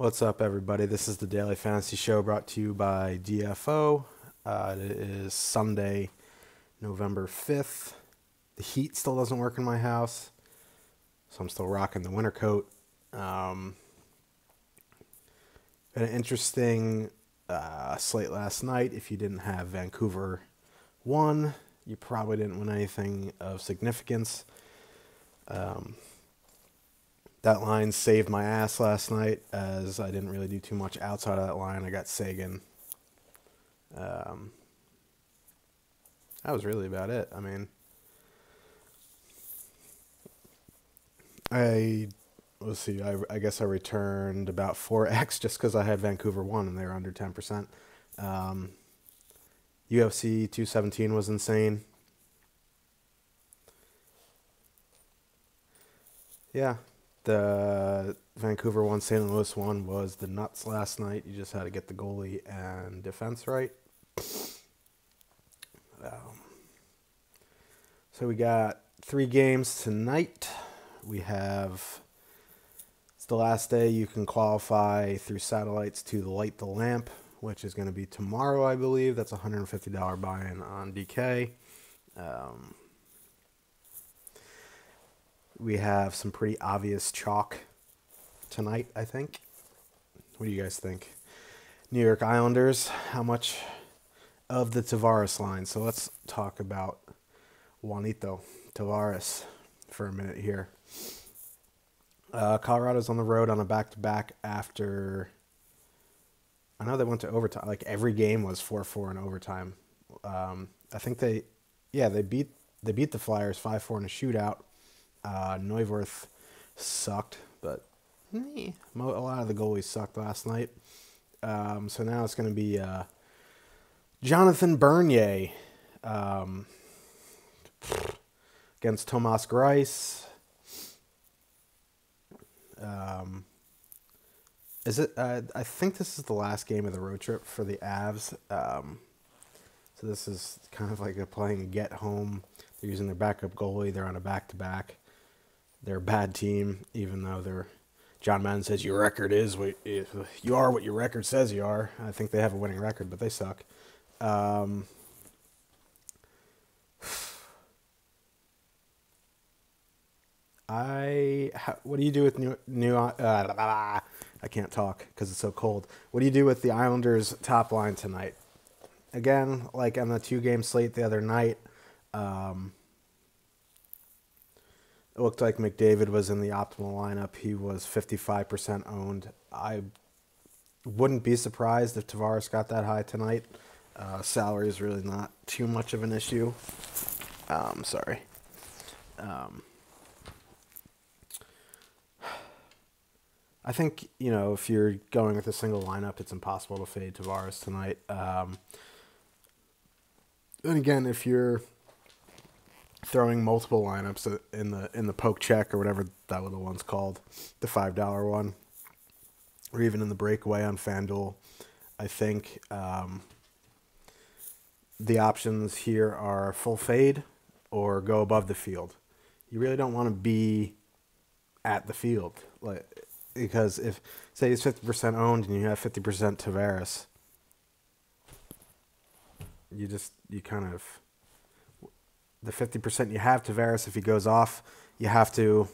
What's up, everybody? This is the Daily Fantasy Show brought to you by DFO. It is Sunday, November 5th. The heat still doesn't work in my house, so I'm still rocking the winter coat. Had an interesting slate last night. If you didn't have Vancouver 1, you probably didn't win anything of significance. That line saved my ass last night, as I didn't really do too much outside of that line. I got Sagan. That was really about it. I mean, let's see, I guess I returned about 4x just because I had Vancouver 1 and they were under 10%. UFC 217 was insane. Yeah, the Vancouver 1, St. Louis 1 was the nuts last night. You just had to get the goalie and defense right. So we got 3 games tonight. It's the last day you can qualify through satellites to light the lamp, which is going to be tomorrow, I believe. That's a $150 buy-in on DK. We have some pretty obvious chalk tonight, I think. What do you guys think? New York Islanders, how much of the Tavares line? So let's talk about Juanito Tavares for a minute here. Colorado's on the road on a back-to-back after... I know they went to overtime. Like, every game was 4-4 in overtime. I think they beat the Flyers 5-4 in a shootout. Neuwirth sucked, but a lot of the goalies sucked last night. So now it's going to be Jonathan Bernier against Tomas Greiss. I think this is the last game of the road trip for the Avs. So this is kind of like playing a get home. They're using their backup goalie. They're on a back-to-back. They're a bad team, even though John Madden says your record is you are what your record says you are. I think they have a winning record, but they suck. What do you do with I can't talk because it's so cold. What do you do with the Islanders' top line tonight? Again, like on the 2-game slate the other night, it looked like McDavid was in the optimal lineup. He was 55% owned. I wouldn't be surprised if Tavares got that high tonight. Salary is really not too much of an issue. Sorry. I think, if you're going with a single lineup, it's impossible to fade Tavares tonight. And again, if you're throwing multiple lineups in the poke check or whatever that little one's called, the $5 one, or even in the breakaway on FanDuel, I think the options here are full fade or go above the field. You really don't want to be at the field, because if, say, it's 50% owned and you have 50% Tavares, the 50% you have Tavares, if he goes off, you have to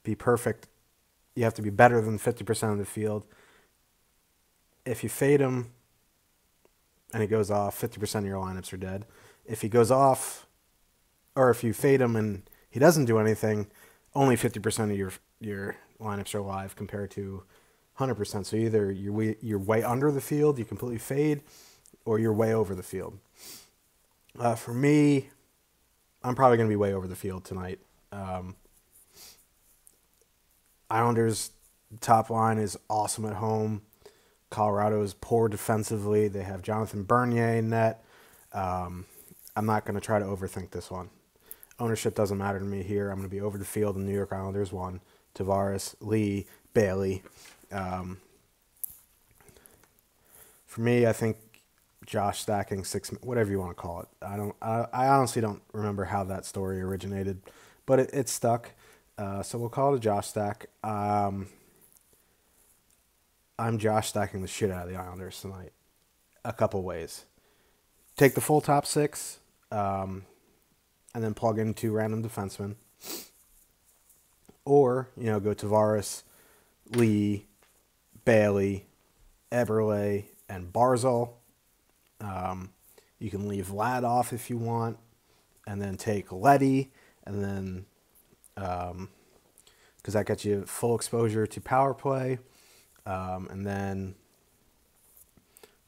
be perfect. You have to be better than 50% of the field. If you fade him and he goes off, 50% of your lineups are dead. If he goes off, or if you fade him and he doesn't do anything, only 50% of your lineups are alive compared to 100%. So either you're way under the field, you completely fade, or you're way over the field. For me, I'm probably going to be way over the field tonight. Islanders' top line is awesome at home. Colorado is poor defensively. They have Jonathan Bernier in net. I'm not going to try to overthink this one. Ownership doesn't matter to me here. I'm going to be over the field in New York Islanders 1. Tavares, Lee, Bailey. For me, I think Josh stacking 6, whatever you want to call it. I honestly don't remember how that story originated, but it stuck. So we'll call it a Josh stack. I'm Josh stacking the shit out of the Islanders tonight. A couple ways. Take the full top six, and then plug in two random defensemen. Or, go Tavares, Lee, Bailey, Eberle, and Barzal. You can leave Vlad off if you want, and then take Letty, and then because that gets you full exposure to power play, and then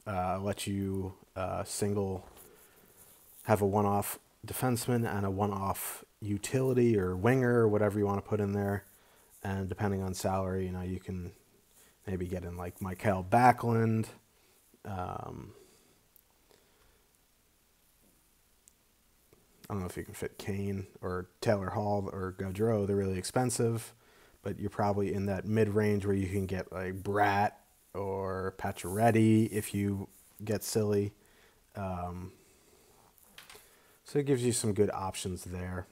let you have a one-off defenseman and a one-off utility or winger or whatever you want to put in there. And depending on salary, you can maybe get in like Mikael Backlund. I don't know if you can fit Kane or Taylor Hall or Gaudreau. They're really expensive, but you're probably in that mid-range where you can get like Bratt or Pacioretty if you get silly. So it gives you some good options there.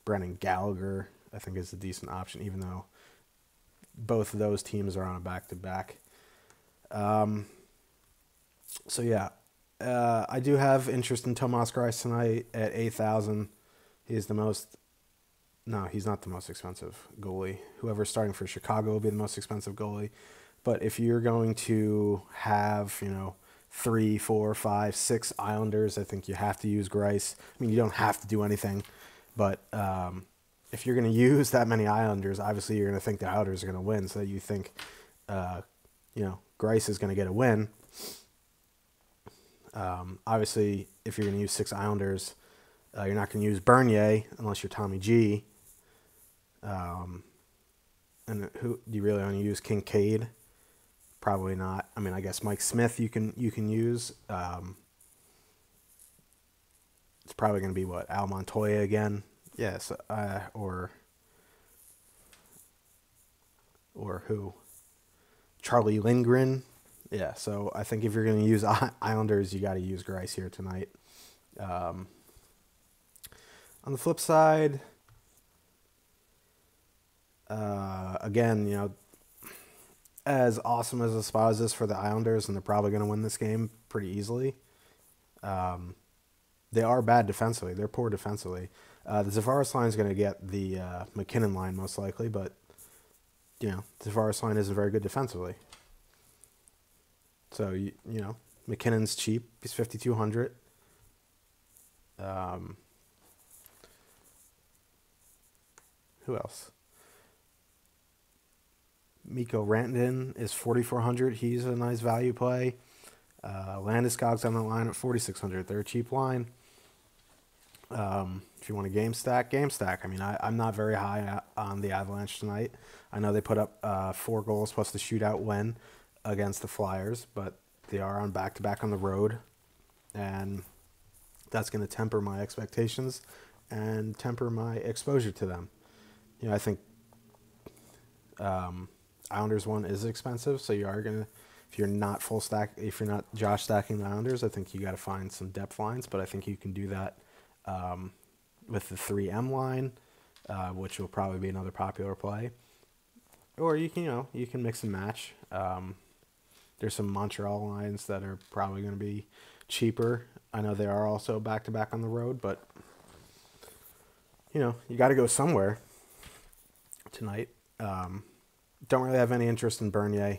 Brennan Gallagher, I think, is a decent option, even though both of those teams are on a back-to-back. So, yeah. I do have interest in Tomas Greiss tonight at 8,000. He's the most... No, he's not the most expensive goalie. Whoever's starting for Chicago will be the most expensive goalie. But if you're going to have, 3, 4, 5, 6 Islanders, I think you have to use Greiss. I mean, you don't have to do anything, but if you're going to use that many Islanders, obviously you're going to think the Islanders are going to win, so you think, Greiss is going to get a win. Obviously, if you're going to use 6 Islanders, you're not going to use Bernier unless you're Tommy G. And who do you really want to use? Kincaid? Probably not. I mean, I guess Mike Smith you can use. It's probably going to be Al Montoya again. Yes, or who? Charlie Lindgren. Yeah, so I think if you're going to use Islanders, you got to use Greiss here tonight. On the flip side, again, as awesome as the spot is for the Islanders, and they're probably going to win this game pretty easily, they are bad defensively. They're poor defensively. The Tavares line is going to get the McKinnon line most likely, but, the Tavares line isn't very good defensively. So, McKinnon's cheap. He's 5,200. Who else? Mikko Rantanen is 4,400. He's a nice value play. Landeskog's on the line at 4,600. They're a cheap line. If you want a game stack. I mean, I'm not very high on the Avalanche tonight. I know they put up 4 goals plus the shootout win against the Flyers, but they are on back-to-back on the road, and that's going to temper my expectations and temper my exposure to them. I think Islanders one is expensive, so you are going to, if you're not Josh stacking the Islanders, I think you got to find some depth lines, but I think you can do that with the 3M line, which will probably be another popular play. Or you can mix and match. There's some Montreal lines that are probably going to be cheaper. I know they are also back-to-back on the road, but, you got to go somewhere tonight. Don't really have any interest in Bernier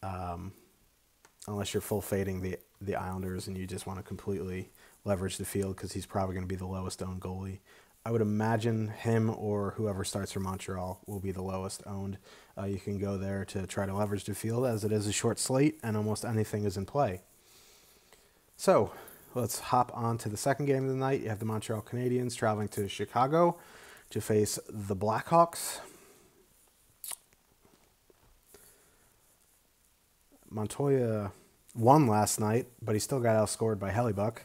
unless you're full fading the Islanders and you just want to completely leverage the field because he's probably going to be the lowest owned goalie. I would imagine him or whoever starts for Montreal will be the lowest owned. You can go there to try to leverage the field as it is a short slate and almost anything is in play. So let's hop on to the second game of the night. You have the Montreal Canadiens traveling to Chicago to face the Blackhawks. Montoya won last night, but he still got outscored by Hellebuck.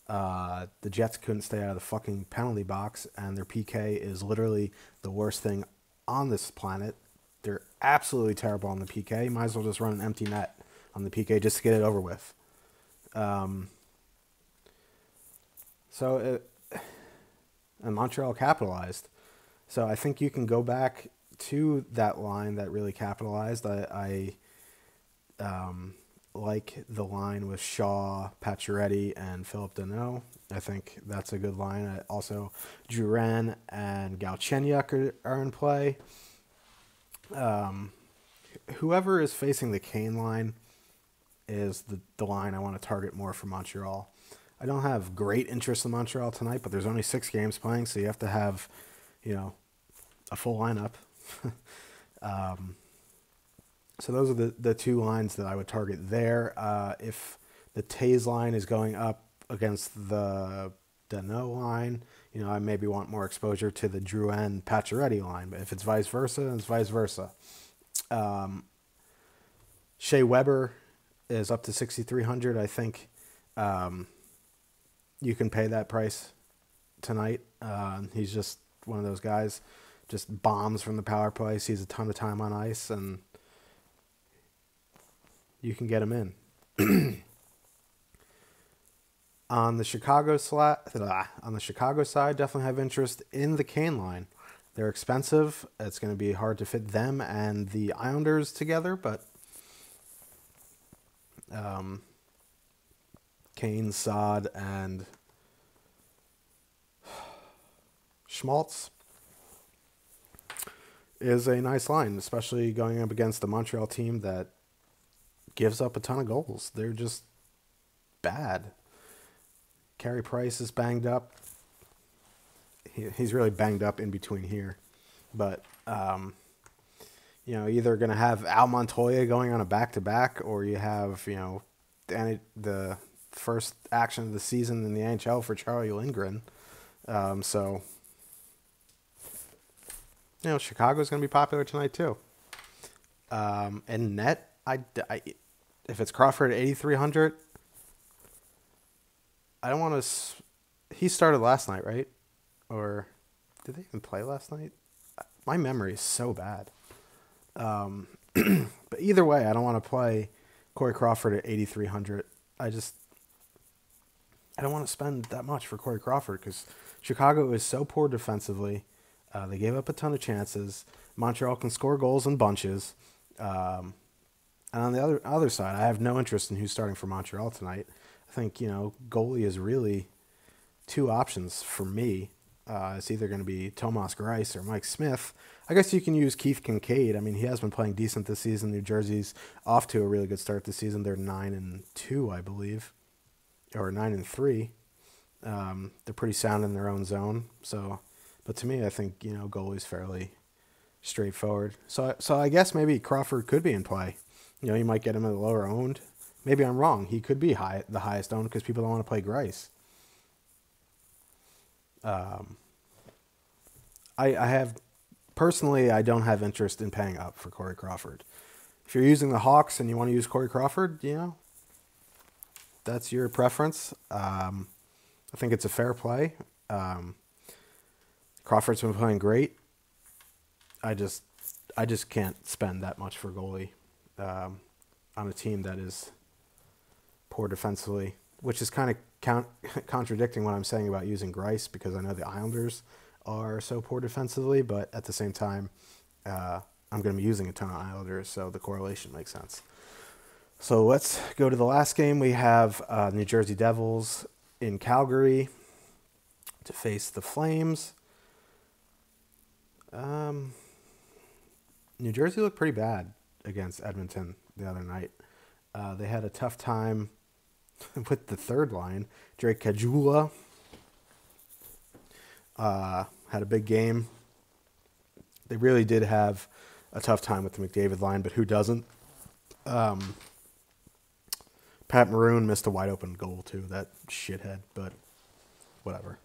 The Jets couldn't stay out of the fucking penalty box, and their PK is literally the worst thing on this planet. They're absolutely terrible on the PK. Might as well just run an empty net on the PK just to get it over with. And Montreal capitalized. So I think you can go back to that line that really capitalized. I Like the line with Shaw, Pacioretty, and Philip Deneau. I think that's a good line. Also, Duran and Galchenyuk are in play. Whoever is facing the Kane line is the line I want to target more for Montreal. I don't have great interest in Montreal tonight, but there's only 6 games playing, so you have to have, a full lineup. So those are the 2 lines that I would target there. If the Tays line is going up against the Deneau line, I maybe want more exposure to the Drouin Pacioretty line. But if it's vice versa, it's vice versa. Shea Weber is up to 6,300. I think you can pay that price tonight. He's just one of those guys, just bombs from the power play, sees a ton of time on ice, and you can get him in. On the Chicago side, definitely have interest in the Kane line. They're expensive. It's going to be hard to fit them and the Islanders together, but Kane, Saad, and Schmaltz is a nice line, especially going up against the Montreal team that gives up a ton of goals. They're just bad. Carey Price is banged up. He's really banged up in between here. But, either going to have Al Montoya going on a back-to-back, or you have, the first action of the season in the NHL for Charlie Lindgren. Chicago's going to be popular tonight too. And net, if it's Crawford at 8,300, I don't want to. He started last night, right? Or did they even play last night? My memory is so bad. But either way, I don't want to play Corey Crawford at 8,300. I don't want to spend that much for Corey Crawford because Chicago is so poor defensively. They gave up a ton of chances. Montreal can score goals in bunches. And on the other side, I have no interest in who's starting for Montreal tonight. I think, goalie is really 2 options for me. It's either going to be Tomas Greiss or Mike Smith. I guess you can use Keith Kincaid. I mean, he has been playing decent this season. New Jersey's off to a really good start this season. They're 9-2, I believe, or 9-3. They're pretty sound in their own zone. So, but to me, I think goalie's fairly straightforward. So I guess maybe Crawford could be in play. You might get him at the lower owned. Maybe I'm wrong. He could be the highest owned because people don't want to play Greiss. I don't have interest in paying up for Corey Crawford. If you're using the Hawks and you want to use Corey Crawford, that's your preference. I think it's a fair play. Crawford's been playing great. I just can't spend that much for goalie on a team that is poor defensively, which is kind of contradicting what I'm saying about using Greiss because I know the Islanders are so poor defensively, but at the same time, I'm going to be using a ton of Islanders, so the correlation makes sense. So let's go to the last game. We have New Jersey Devils in Calgary to face the Flames. New Jersey looked pretty bad against Edmonton the other night. They had a tough time with the third line. Drake Caggiula had a big game. They really did have a tough time with the McDavid line, but who doesn't? Pat Maroon missed a wide open goal too, that shithead, but whatever.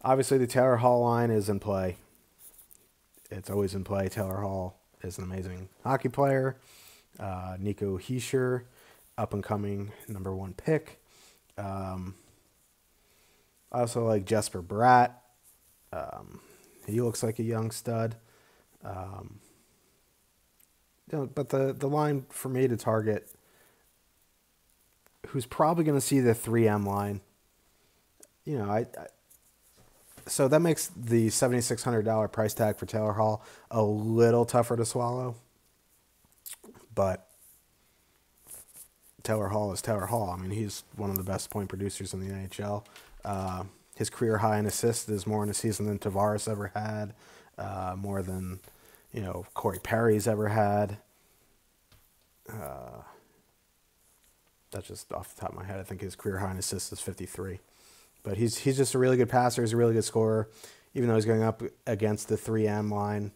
Obviously, the Taylor Hall line is in play. It's always in play. Taylor Hall is an amazing hockey player. Nico Hischier, up-and-coming number 1 pick. I also like Jesper Bratt. He looks like a young stud. But the line for me to target, who's probably going to see the 3M line, So that makes the $7,600 price tag for Taylor Hall a little tougher to swallow. But Taylor Hall is Taylor Hall. I mean, he's one of the best point producers in the NHL. His career high in assists is more in a season than Tavares ever had, more than Corey Perry's ever had. That's just off the top of my head. I think his career high in assists is 53. But he's just a really good passer. He's a really good scorer. Even though he's going up against the 3M line,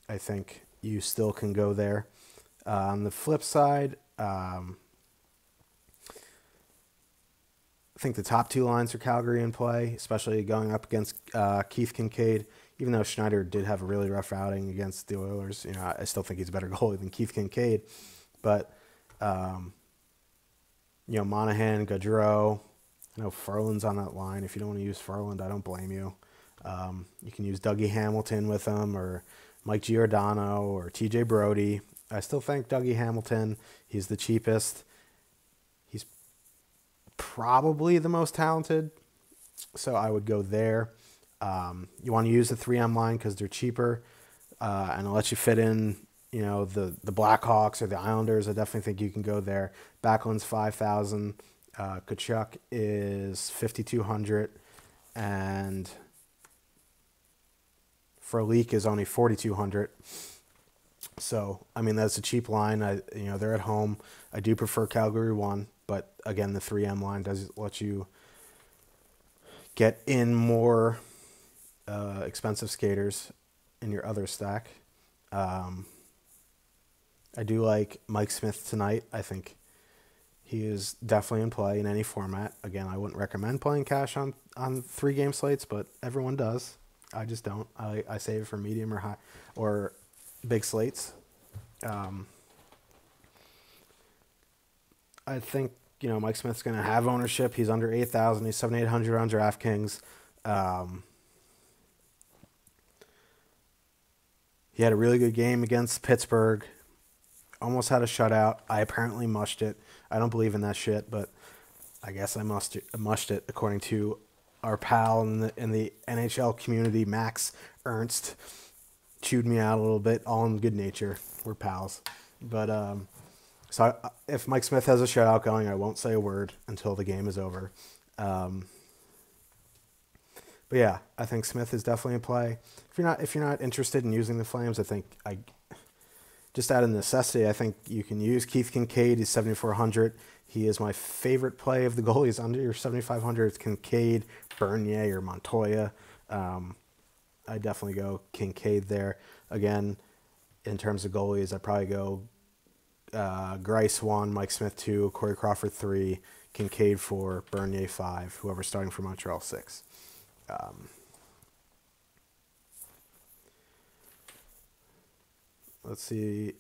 I think you still can go there. On the flip side, I think the top two lines for Calgary in play, especially going up against Keith Kincaid. Even though Schneider did have a really rough outing against the Oilers, I still think he's a better goalie than Keith Kincaid. But Monahan, Gaudreau. I know Ferland's on that line. If you don't want to use Ferland, I don't blame you. You can use Dougie Hamilton with him, or Mike Giordano, or TJ Brody. I still think Dougie Hamilton, he's the cheapest. He's probably the most talented, so I would go there. You want to use the 3M line because they're cheaper, and it'll let you fit in, the Blackhawks or the Islanders. I definitely think you can go there. Backlund's $5,000. Kachuk is $5,200, and Frolik is only $4,200. So, I mean, that's a cheap line. They're at home. I do prefer Calgary 1, but again, the 3M line does let you get in more expensive skaters in your other stack. I do like Mike Smith tonight. I think he is definitely in play in any format. Again, I wouldn't recommend playing cash on 3-game slates, but everyone does. I just don't. I save it for medium or high or big slates. I think Mike Smith's going to have ownership. He's under 8,000. He's 7,800 on DraftKings. He had a really good game against Pittsburgh. Almost had a shutout. I apparently mushed it. I don't believe in that shit, but I guess I mushed it according to our pal in the NHL community, Max Ernst. Chewed me out a little bit, all in good nature. We're pals. But if Mike Smith has a shutout going, I won't say a word until the game is over. But yeah, I think Smith is definitely in play. If you're not interested in using the Flames, I think just out of necessity, I think you can use Keith Kincaid. He's 7,400. He is my favorite play of the goalies under your 7,500. It's Kincaid, Bernier, or Montoya. I definitely go Kincaid there. Again, in terms of goalies, I'd probably go Grice 1, Mike Smith 2, Corey Crawford 3, Kincaid 4, Bernier 5, whoever's starting for Montreal 6. Let's see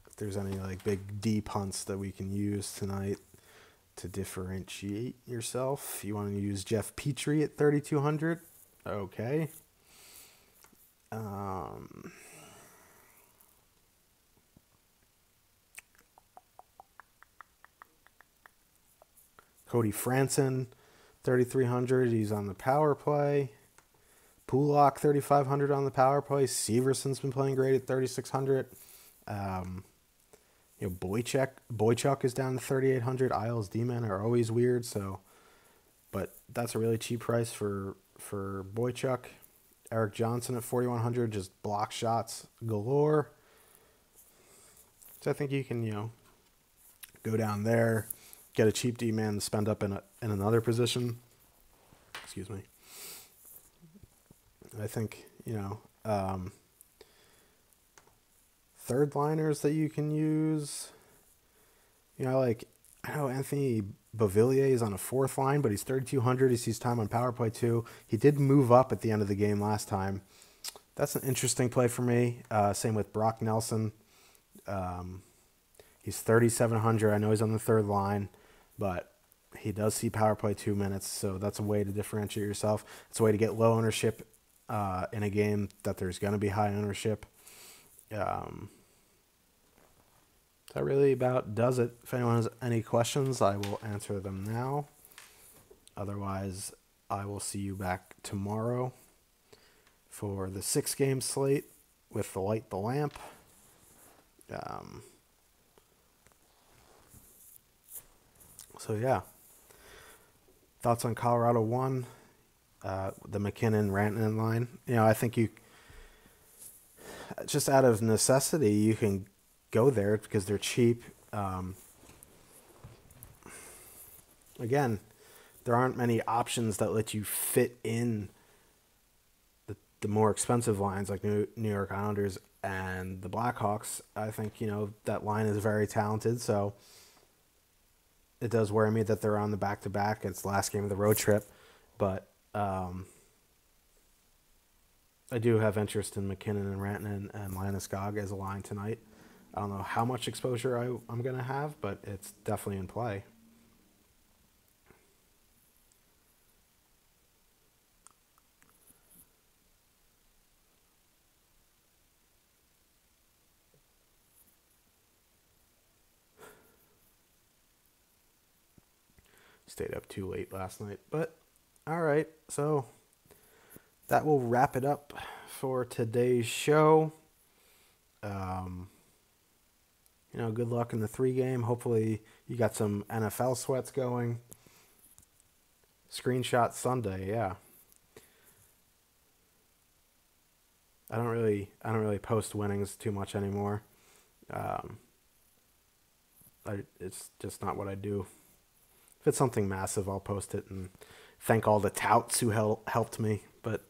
if there's any big D punts that we can use tonight to differentiate yourself. You want to use Jeff Petrie at 3,200? Okay. Cody Franson, 3,300. He's on the power play. Pulak, 3,500 on the power play. Severson's been playing great at 3,600. Boychuk is down to 3,800. Isles D-men are always weird, but that's a really cheap price for Boychuk. Eric Johnson at 4,100, just block shots galore. So I think you can, go down there, get a cheap D-man, and spend up in another position. Excuse me. I think, third liners that you can use. I know Anthony Beauvillier is on a fourth line, but he's 3,200. He sees time on power play too. He did move up at the end of the game last time. That's an interesting play for me. Same with Brock Nelson. He's 3,700. I know he's on the third line, but he does see power play 2 minutes, so that's a way to differentiate yourself. It's a way to get low ownership in a game that there's going to be high ownership. That really about does it. If anyone has any questions, I will answer them now. Otherwise, I will see you back tomorrow. for the 6-game slate with the light the lamp. So yeah, thoughts on Colorado 1, the McKinnon-Rantanen line. I think you just out of necessity you can go there because they're cheap. Again, there aren't many options that let you fit in the more expensive lines like New York Islanders and the Blackhawks. I think, that line is very talented, so it does worry me that they're on the back-to-back. It's the last game of the road trip, but I do have interest in McKinnon and Rantanen and Landeskog as a line tonight. I don't know how much exposure I'm going to have, but it's definitely in play. Stayed up too late last night, but all right. So that will wrap it up for today's show. Good luck in the 3-game. Hopefully you got some NFL sweats going. Screenshot Sunday, yeah. I don't really post winnings too much anymore. It's just not what I do. If it's something massive, I'll post it and thank all the touts who helped me. But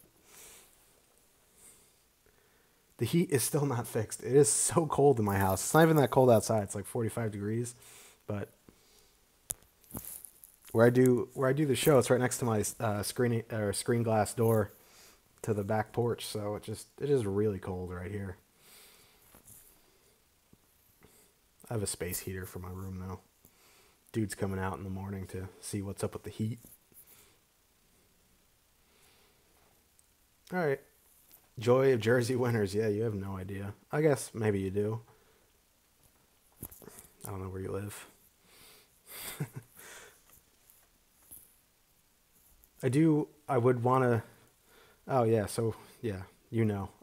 the heat is still not fixed. It is so cold in my house. It's not even that cold outside. It's like 45 degrees. But where I do the show, it's right next to my screen glass door to the back porch. So it is really cold right here. I have a space heater for my room though. Dude's coming out in the morning to see what's up with the heat. All right. Joy of Jersey winners. Yeah, you have no idea. I guess maybe you do. I don't know where you live. I would want to... Oh, yeah, so, yeah,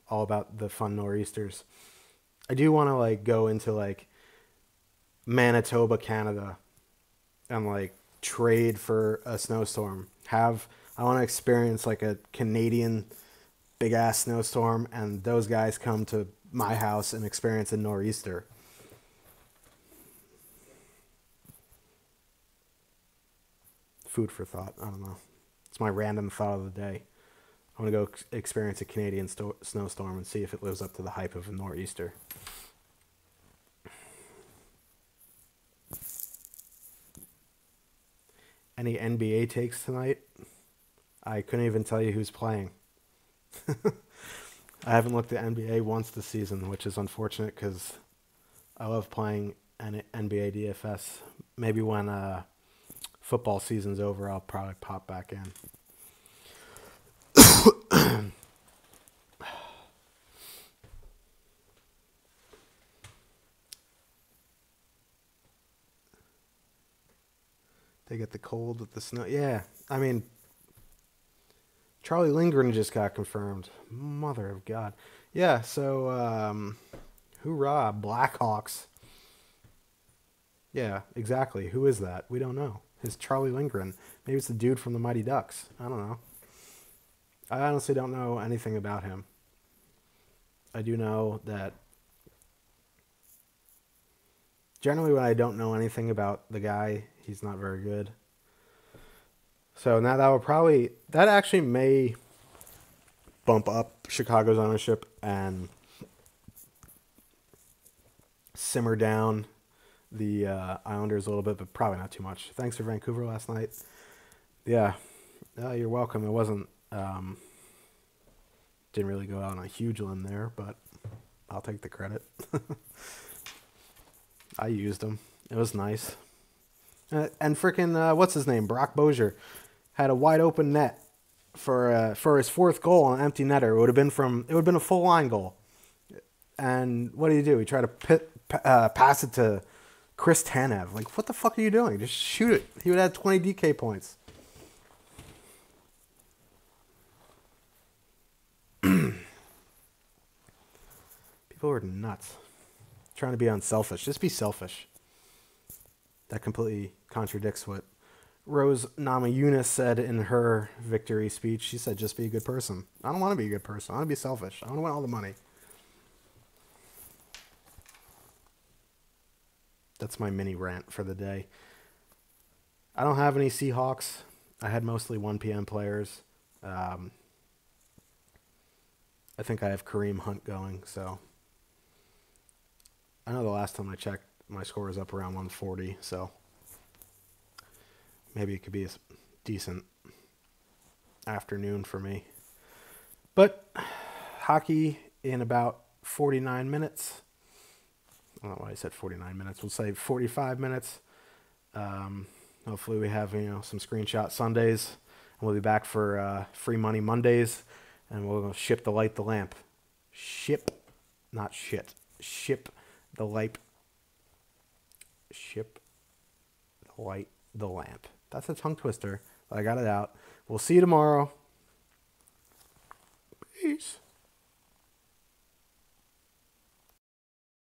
all about the fun nor'easters. I do want to, go into, Manitoba, Canada, and, trade for a snowstorm. I want to experience, a Canadian big-ass snowstorm, and those guys come to my house and experience a nor'easter. Food for thought. I don't know. It's my random thought of the day. I want to go experience a Canadian snowstorm and see if it lives up to the hype of a nor'easter. Any NBA takes tonight? I couldn't even tell you who's playing. I haven't looked at NBA once this season, which is unfortunate because I love playing an NBA DFS. Maybe when football season's over, I'll probably pop back in. They get the cold with the snow. Yeah, I mean, Charlie Lindgren just got confirmed. Mother of God. Yeah, so, hoorah, Blackhawks. Yeah, exactly. Who is that? We don't know. It's Charlie Lindgren. Maybe it's the dude from the Mighty Ducks. I don't know. I honestly don't know anything about him. I do know that generally when I don't know anything about the guy, he's not very good. So now that actually may bump up Chicago's ownership and simmer down the Islanders a little bit, but probably not too much. Thanks for Vancouver last night. Yeah, you're welcome. It wasn't, didn't really go out on a huge limb there, but I'll take the credit. I used them. It was nice. And freaking, what's his name? Brock Bozier had a wide open net for his fourth goal on an empty netter. It would have been a full line goal. And what did he do? He tried to pass it to Chris Tanev. What the fuck are you doing? Just shoot it. He would have 20 DK points. People are nuts. Trying to be unselfish. Just be selfish. That completely contradicts what Rose Namajunas said in her victory speech. She said, just be a good person. I don't want to be a good person. I want to be selfish. I want to win all the money. That's my mini rant for the day. I don't have any Seahawks. I had mostly 1 p.m. players. I think I have Kareem Hunt going, so I know the last time I checked, my score was up around 140, so maybe it could be a decent afternoon for me. But hockey in about 49 minutes. I don't know why I said 49 minutes. We'll say 45 minutes. Hopefully we have some screenshot Sundays, and we'll be back for free money Mondays, and we'll ship the light, the lamp. Ship, not shit. Ship the light. Ship the light, the lamp. That's a tongue twister, but I got it out. We'll see you tomorrow. Peace.